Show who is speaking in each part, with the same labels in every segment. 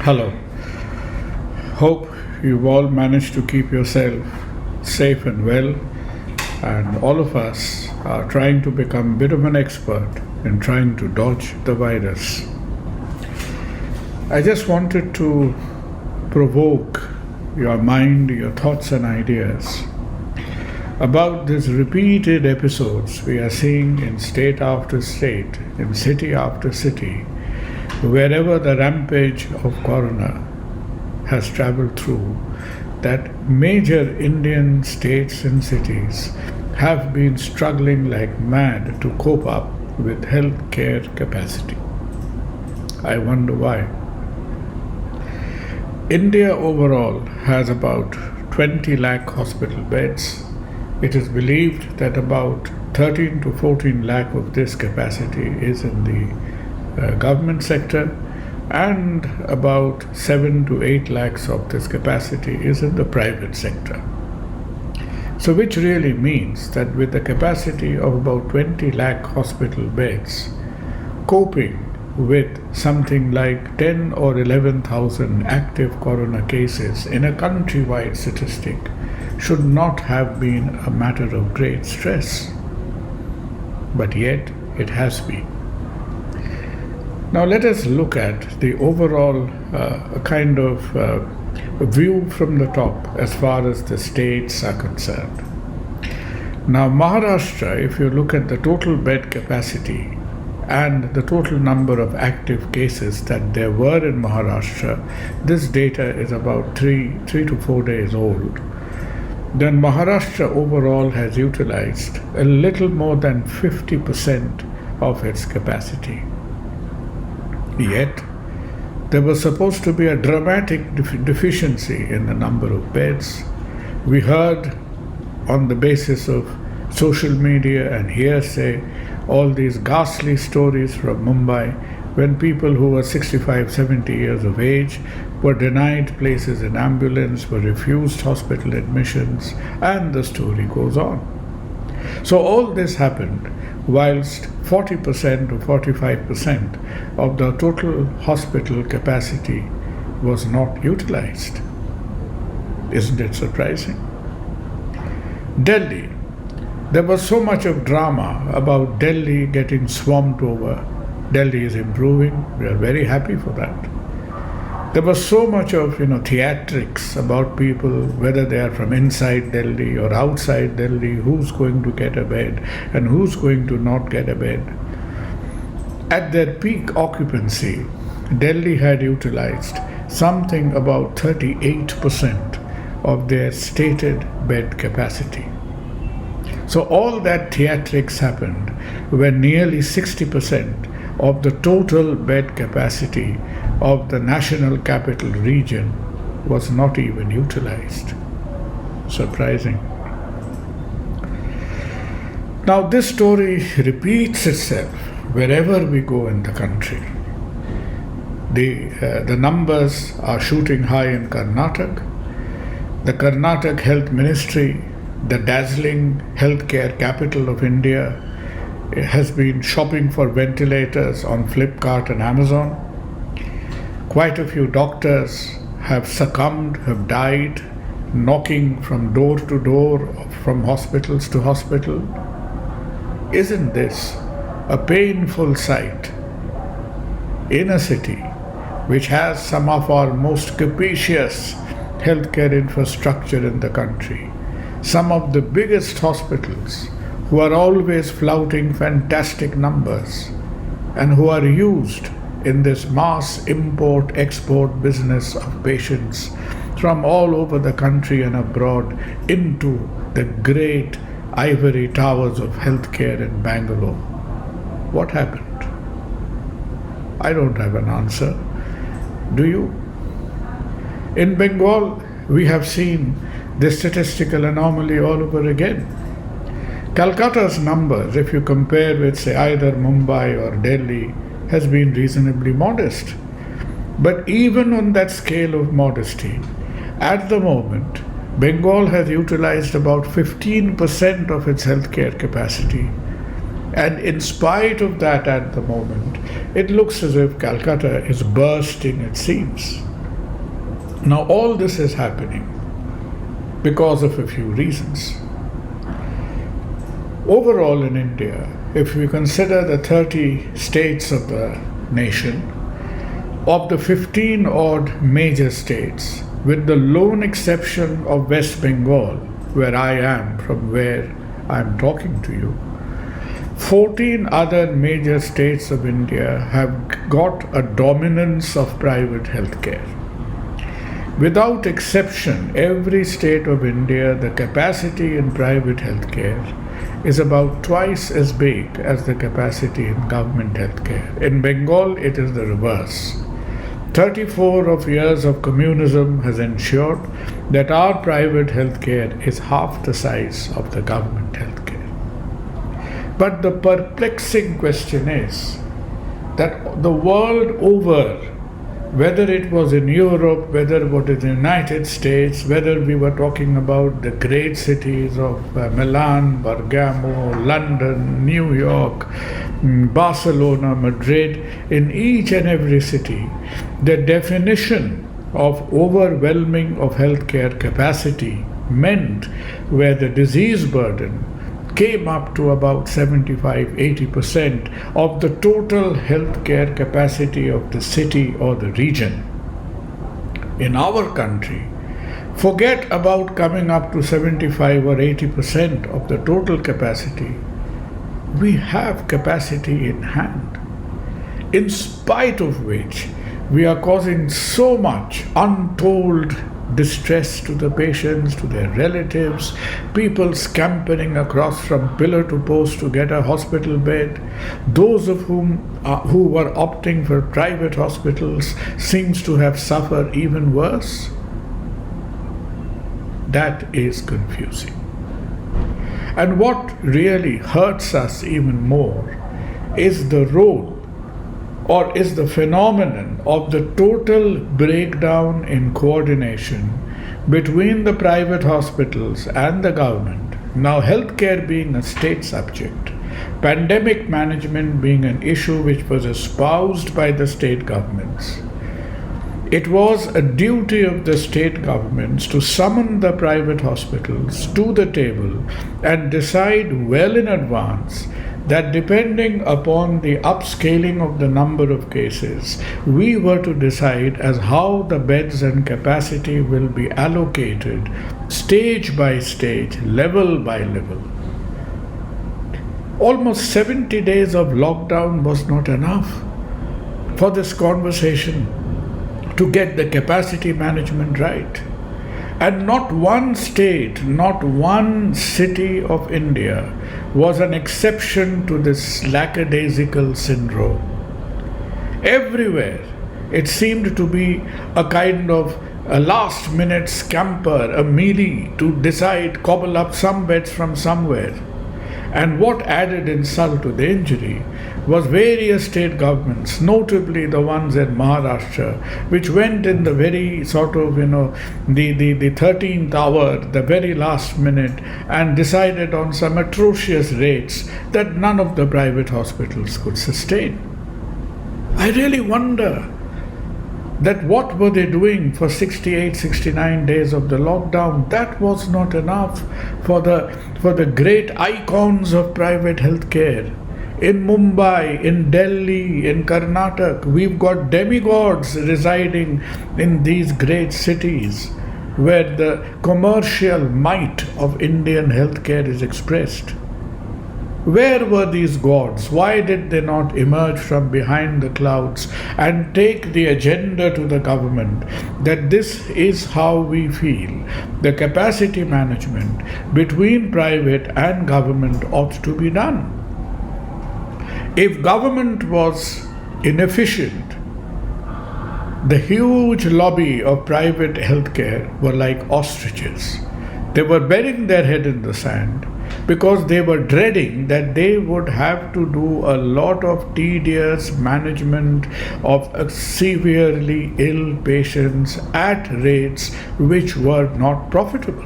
Speaker 1: Hello. Hope you've all managed to keep yourself safe and well, and all of us are trying to become a bit of an expert in trying to dodge the virus. I just wanted to provoke your mind, your thoughts, and ideas about these repeated episodes we are seeing in state after state, in city after city, wherever the rampage of corona has traveled through, that major Indian states and cities have been struggling like mad to cope up with healthcare capacity. I wonder why. India overall has about 20 lakh hospital beds. It is believed that about 13 to 14 lakh of this capacity is in the government sector, and about 7 to 8 lakhs of this capacity is in the private sector. So which really means that with a capacity of about 20 lakh hospital beds, coping with something like 10 or 11,000 active corona cases in a countrywide statistic should not have been a matter of great stress. But yet it has been. Now let us look at the overall view from the top as far as the states are concerned. Now Maharashtra, if you look at the total bed capacity and the total number of active cases that there were in Maharashtra, this data is about 3 to 4 days old. Then Maharashtra overall has utilized a little more than 50% of its capacity. Yet, there was supposed to be a dramatic deficiency in the number of beds. We heard on the basis of social media and hearsay all these ghastly stories from Mumbai when people who were 65, 70 years of age were denied places in ambulance, were refused hospital admissions, and the story goes on. So all this happened whilst 40% to 45% of the total hospital capacity was not utilized. Isn't it surprising? Delhi. There was so much of drama about Delhi getting swamped over. Delhi is improving. We are very happy for that. There was so much of theatrics about people, whether they are from inside Delhi or outside Delhi, who's going to get a bed and who's going to not get a bed. At their peak occupancy, Delhi had utilized something about 38% of their stated bed capacity. So all that theatrics happened when nearly 60% of the total bed capacity of the national capital region was not even utilized. Surprising. Now this story repeats itself wherever we go in the country. The numbers are shooting high in Karnataka. The Karnataka Health Ministry, the dazzling healthcare capital of India, has been shopping for ventilators on Flipkart and Amazon. Quite a few doctors have succumbed, have died, knocking from door to door, from hospitals to hospital. Isn't this a painful sight in a city which has some of our most capacious healthcare infrastructure in the country, some of the biggest hospitals who are always flouting fantastic numbers and who are used in this mass import-export business of patients from all over the country and abroad into the great ivory towers of healthcare in Bangalore. What happened? I don't have an answer. Do you? In Bengal, we have seen this statistical anomaly all over again. Calcutta's numbers, if you compare with, say, either Mumbai or Delhi, has been reasonably modest. But even on that scale of modesty, at the moment, Bengal has utilized about 15% of its healthcare capacity. And in spite of that, at the moment, it looks as if Calcutta is bursting at seams. Now, all this is happening because of a few reasons. Overall, in India, if we consider the 30 states of the nation, of the 15 odd major states, with the lone exception of West Bengal, where I am, from where I'm talking to you, 14 other major states of India have got a dominance of private healthcare. Without exception, every state of India, the capacity in private healthcare is about twice as big as the capacity in government healthcare. In Bengal, it is the reverse. 34 of years of communism has ensured that our private healthcare is half the size of the government healthcare. But the perplexing question is that the world over, whether it was in Europe, whether it was in the United States, whether we were talking about the great cities of Milan, Bergamo, London, New York, Barcelona, Madrid, in each and every city, the definition of overwhelming of healthcare capacity meant where the disease burden came up to about 75-80% of the total healthcare capacity of the city or the region. In our country, forget about coming up to 75 or 80% of the total capacity. We have capacity in hand, in spite of which we are causing so much untold distress to the patients, to their relatives, people scampering across from pillar to post to get a hospital bed. Those of whom who were opting for private hospitals seems to have suffered even worse. That is confusing. And what really hurts us even more is the role or is the phenomenon of the total breakdown in coordination between the private hospitals and the government. Now, healthcare being a state subject, pandemic management being an issue which was espoused by the state governments, it was a duty of the state governments to summon the private hospitals to the table and decide well in advance that depending upon the upscaling of the number of cases, we were to decide as how the beds and capacity will be allocated stage by stage, level by level. Almost 70 days of lockdown was not enough for this conversation to get the capacity management right. And not one state, not one city of India was an exception to this lackadaisical syndrome. Everywhere, it seemed to be a kind of a last-minute scamper, a melee to decide, cobble up some beds from somewhere. And what added insult to the injury was various state governments, notably the ones in Maharashtra, which went in the very sort of, the 13th hour, the very last minute, and decided on some atrocious rates that none of the private hospitals could sustain. I really wonder that what were they doing for 68, 69 days of the lockdown? That was not enough for the great icons of private healthcare. In Mumbai, in Delhi, in Karnataka, we've got demigods residing in these great cities where the commercial might of Indian healthcare is expressed. Where were these gods? Why did they not emerge from behind the clouds and take the agenda to the government that this is how we feel the capacity management between private and government ought to be done? If government was inefficient, the huge lobby of private healthcare were like ostriches. They were burying their head in the sand because they were dreading that they would have to do a lot of tedious management of severely ill patients at rates which were not profitable.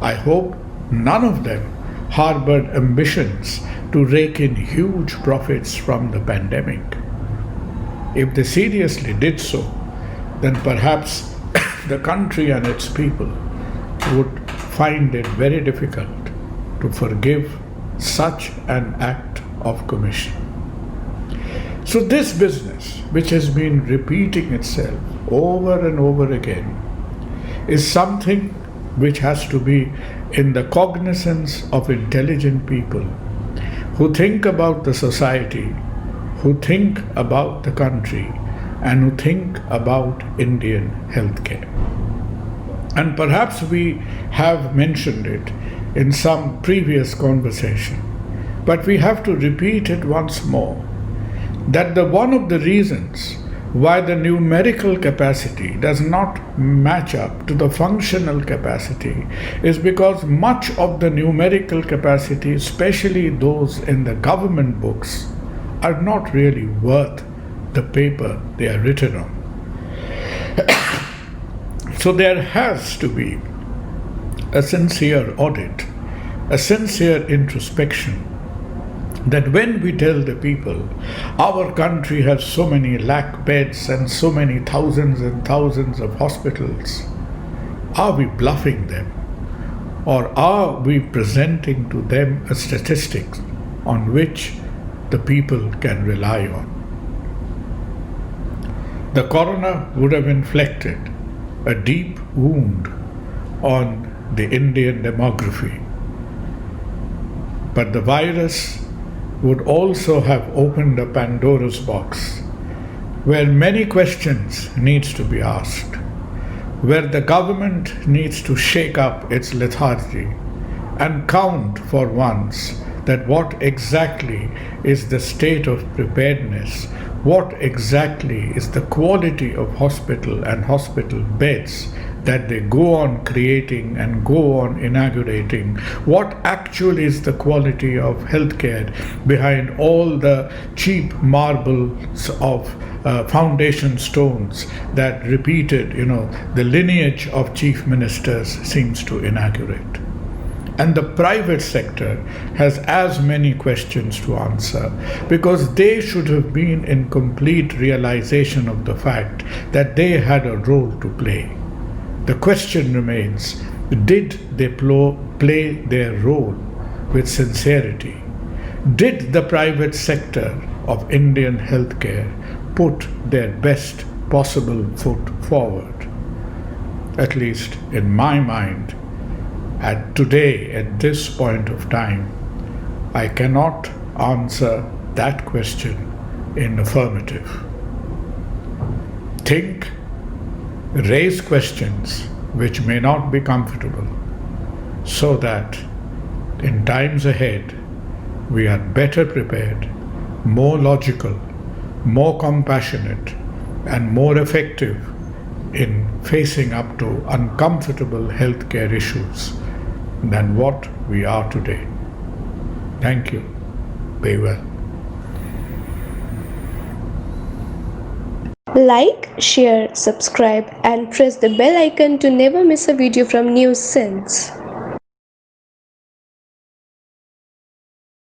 Speaker 1: I hope none of them harbored ambitions to rake in huge profits from the pandemic. If they seriously did so, then perhaps the country and its people would find it very difficult to forgive such an act of commission. So, this business, which has been repeating itself over and over again, is something which has to be in the cognizance of intelligent people who think about the society, who think about the country, and who think about Indian healthcare. And perhaps we have mentioned it in some previous conversation, but we have to repeat it once more, that one of the reasons why the numerical capacity does not match up to the functional capacity is because much of the numerical capacity, especially those in the government books, are not really worth the paper they are written on. So there has to be a sincere audit, a sincere introspection, that when we tell the people our country has so many lakh beds and so many thousands and thousands of hospitals, are we bluffing them, or are we presenting to them a statistic on which the people can rely on? The corona would have inflicted a deep wound on the Indian demography, but the virus would also have opened a Pandora's box where many questions needs to be asked, where the government needs to shake up its lethargy and count for once that what exactly is the state of preparedness, what exactly is the quality of hospital and hospital beds that they go on creating and go on inaugurating, what actually is the quality of healthcare behind all the cheap marbles of foundation stones that repeated, the lineage of chief ministers seems to inaugurate. And the private sector has as many questions to answer, because they should have been in complete realization of the fact that they had a role to play. The question remains, did they play their role with sincerity? Did the private sector of Indian healthcare put their best possible foot forward? At least in my mind, at this point of time, I cannot answer that question in affirmative. Think, raise questions which may not be comfortable, so that in times ahead we are better prepared, more logical, more compassionate, and more effective in facing up to uncomfortable healthcare issues than what we are today. Thank you. Be well.
Speaker 2: Like, share, subscribe, and press the bell icon to never miss a video from News Sense.